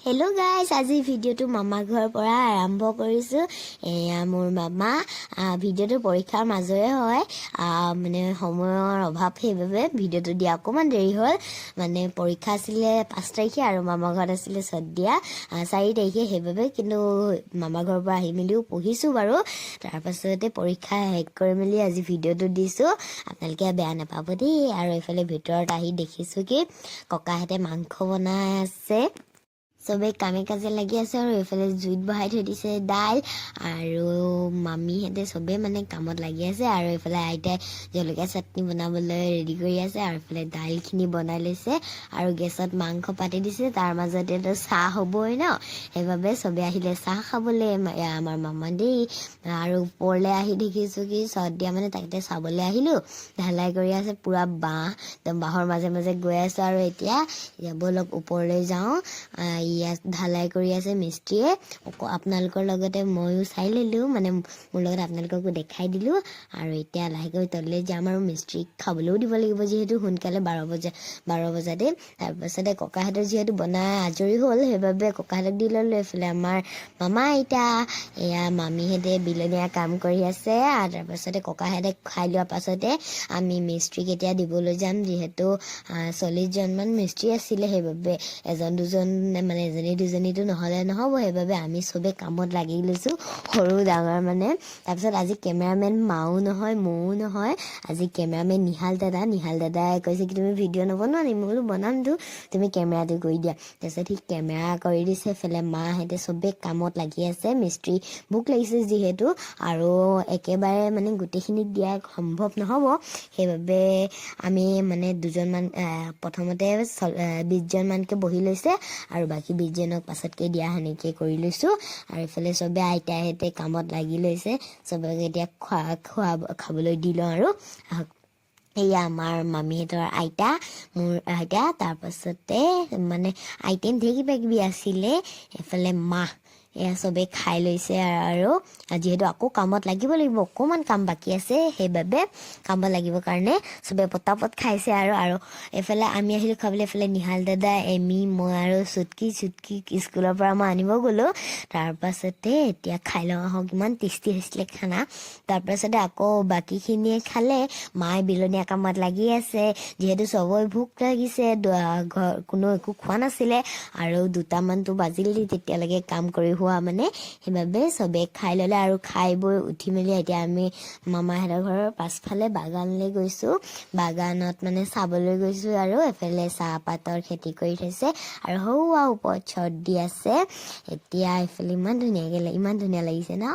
Hello guys, আজি ভিডিওটো মামা ঘৰৰ পৰা আৰম্ভ কৰিছো। এয়া মোৰ মামা ভিডিওটো পৰীক্ষাৰ মাজৰে হয়, মানে সময়ৰ অভাৱ সেইভাবে ভিডিওটো দিয়া অকমান দেৰি হ'ল। মানে পৰীক্ষা আছিলে 5 তাৰিখে আৰু মামা ঘৰত আছিলে সদ্যা 4 তাৰিখে, সেইভাবে কিন্তু মামা ঘৰৰ পৰা আহি মেলিও পঢ়িছো বাৰু। তাৰ পাছতে পৰীক্ষা শেষ কৰি মেলি আজি ভিডিওটো দিছো, আপোনালোকে বেয়া নাপাব দেই। আৰু এইফালে ভিতৰত আহি দেখিছো কি ককাহঁতে মাংস বনাই আছে, সবে কামে কাজে লাগি আছে। আৰু এইফালে জুইত বহাই থৈ দিছে দাইল, আৰু মামীহেঁতে সবে মানে কামত লাগি আছে। আৰু এইফালে আইতাই জলকীয়া চাটনি বনাবলৈ ৰেডি কৰি আছে, আৰু এইফালে দাইলখিনি বনাই লৈছে আৰু গেছত মাংস পাতি দিছে। তাৰ মাজতেতো চাহ হ'বই ন, সেইবাবে সবে আহিলে চাহ খাবলৈ। আমাৰ মামা দেই। আৰু ওপৰলৈ আহি দেখিছোঁ কি সদ্যা মানে তাতে চাবলৈ আহিলোঁ, ঢালাই কৰি আছে পুৰা বাঁহৰ মাজে মাজে গৈ আছোঁ। আৰু এতিয়া ব'লক ওপৰলৈ যাওঁ, ইয়াত ঢালাই কৰি আছে মিস্ত্ৰীয়ে। আপোনালোকৰ লগতে ময়ো চাই ল'লোঁ, মানে মোৰ লগত আপোনালোককো দেখাই দিলোঁ। আৰু এতিয়া লাহেকৈ তললৈ যাম আৰু মিস্ত্ৰীক খাবলৈও দিব লাগিব, যিহেতু সোনকালে 12 বজাতে। তাৰপাছতে ককাহঁতৰ যিহেতু বনাই আজৰি হ'ল, সেইবাবে ককাহঁতক দি ল'লোঁ। এইফালে আমাৰ মামা আইতা, এয়া মামীহঁতে বিলনীয়া কাম কৰি আছে। আৰু তাৰপাছতে ককাহঁতে খাই লোৱাৰ পাছতে আমি মিস্ত্ৰীক এতিয়া দিবলৈ যাম, যিহেতু 40জনমান মিস্ত্ৰী আছিলে। সেইবাবে এজন দুজন মানে এজনী দুজনীটো নহ'লে নহ'ব, সেইবাবে আমি সবে কামত লাগি লৈছোঁ, সৰু ডাঙৰ মানে। তাৰপিছত আজি কেমেৰামেন মাও নহয় ময়ো নহয়, আজি কেমেৰামেন নিহাল দাদাই কৈছে কি তুমি ভিডিঅ' নবনোৱা নি? মই বোলো বনামতো, তুমি কেমেৰাটো কৰি দিয়া। তাৰপিছত সি কেমেৰা কৰি দিছে। এইফালে মাহঁতে সবে কামত লাগি আছে, মিস্ত্ৰী ভোক লাগিছে যিহেতু, আৰু একেবাৰে মানে গোটেইখিনিক দিয়া সম্ভৱ নহ'ব। সেইবাবে আমি মানে দুজনমান প্ৰথমতে 20জনমানকৈ বহি লৈছে, আৰু বাকী 20জনক পাছতকৈ দিয়া সেনেকৈ কৰি লৈছোঁ। আৰু এইফালে সবে আইতাহঁতে কামত লাগি লৈছে, সবক এতিয়া খাবলৈ দি লওঁ। আৰু এয়া আমাৰ মামীহঁতৰ আইতা, মোৰ আইতা, তাৰপাছতে মানে আইটেম ঢেৰ কিবা কিবি আছিলে। এইফালে মাহ, এয়া সবে খাই লৈছে। আৰু যিহেতু আকৌ কামত লাগিব অকণমান কাম বাকী আছে, সেইবাবে কামত লাগিবৰ কাৰণে সবে পটাপট খাইছে। আৰু এইফালে আমি আহিলোঁ খাবলৈ। এইফালে নিহাল দাদা, এমি, মই আৰু চুটকি স্কুলৰ পৰা মই আনিব গ'লোঁ। তাৰপাছতে এতিয়া খাই লওঁ আহক, ইমান টেষ্টি হৈছিলে খানা। তাৰপাছতে আকৌ বাকীখিনিয়ে খালে, মায়ে বিলনীয়া কামত লাগি আছে, যিহেতু সবৰে ভোক লাগিছে, কোনো একো খোৱা নাছিলে। আৰু 2টামানতো বাজিল তেতিয়ালৈকে কাম কৰি হোৱা মানে, সেইবাবে সবে খাই ল'লে। আৰু খাই বৈ উঠি মেলি এতিয়া আমি মামাহঁতৰ ঘৰৰ পাছফালে বাগানলৈ গৈছোঁ, বাগানত মানে চাবলৈ গৈছোঁ। আৰু এফালে চাহপাতৰ খেতি কৰি থৈছে, আৰু সৌৱা ওপৰত চট দি আছে। এতিয়া এইফালে ইমান ধুনীয়া লাগিছে ন।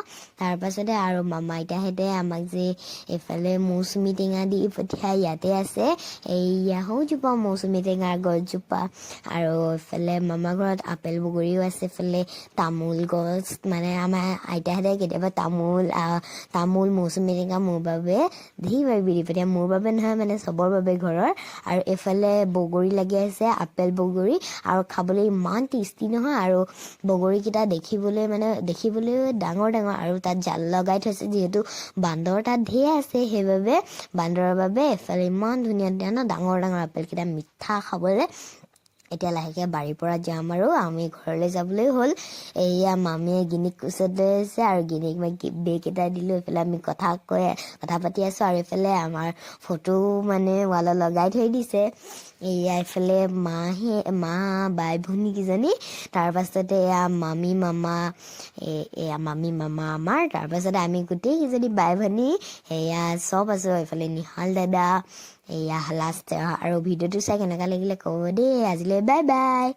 তাৰপাছতে আৰু মামা আইতাহঁতে আমাক যে এইফালে মৌচুমী টেঙা দি পঠিয়াই, ইয়াতে আছে এইয়া সৌজোপা মৌচুমী টেঙাৰ গছজোপা। আৰু এইফালে মামা ঘৰত আপেল বগৰীও আছে। এইফালে তামোল গছ, মানে আমাৰ আইতাহঁতে কেতিয়াবা তামোল মৌচুমী টেঙা মোৰ বাবে ধেৰ দি পঠিয়াই, মোৰ বাবে নহয় মানে চবৰ বাবে ঘৰৰ। আৰু এইফালে বগৰী লাগি আছে, আপেল বগৰী, আৰু খাবলৈ ইমান টেষ্টি নহয়। আৰু বগৰীকেইটা দেখিবলৈ ডাঙৰ আৰু তাত জাল লগাই থৈছে, যিহেতু বান্দৰ তাত ধেৰ আছে, সেইবাবে বান্দৰৰ বাবে এইফালে ইমান ধুনীয়া ন ডাঙৰ আপেলকেইটা মিঠা খাবলৈ। এতিয়া লাহেকৈ বাৰীৰ পৰা যাম, আৰু আমি ঘৰলৈ যাবলৈ হ'ল। এয়া মামীয়ে গিনিক কোচত লৈ আছে, আৰু গিনিক মই বেগ এটা দিলোঁ। এইফালে আমি কথা পাতি আছোঁ, আৰু এইফালে আমাৰ ফটো মানে ৱালত লগাই থৈ দিছে। এয়া এইফালে মা বাই ভনীকেইজনী, তাৰপাছতে এয়া মামী মামা আমাৰ, তাৰপাছতে আমি গোটেইকেইজনী বাই ভনী এয়া চব আছোঁ। এইফালে নিহাল দাদা, এয়া লাষ্ট। আৰু ভিডিঅ'টো চাই কেনেকুৱা লাগিলে ক'ব দেই। আজিলৈ বাই বাই।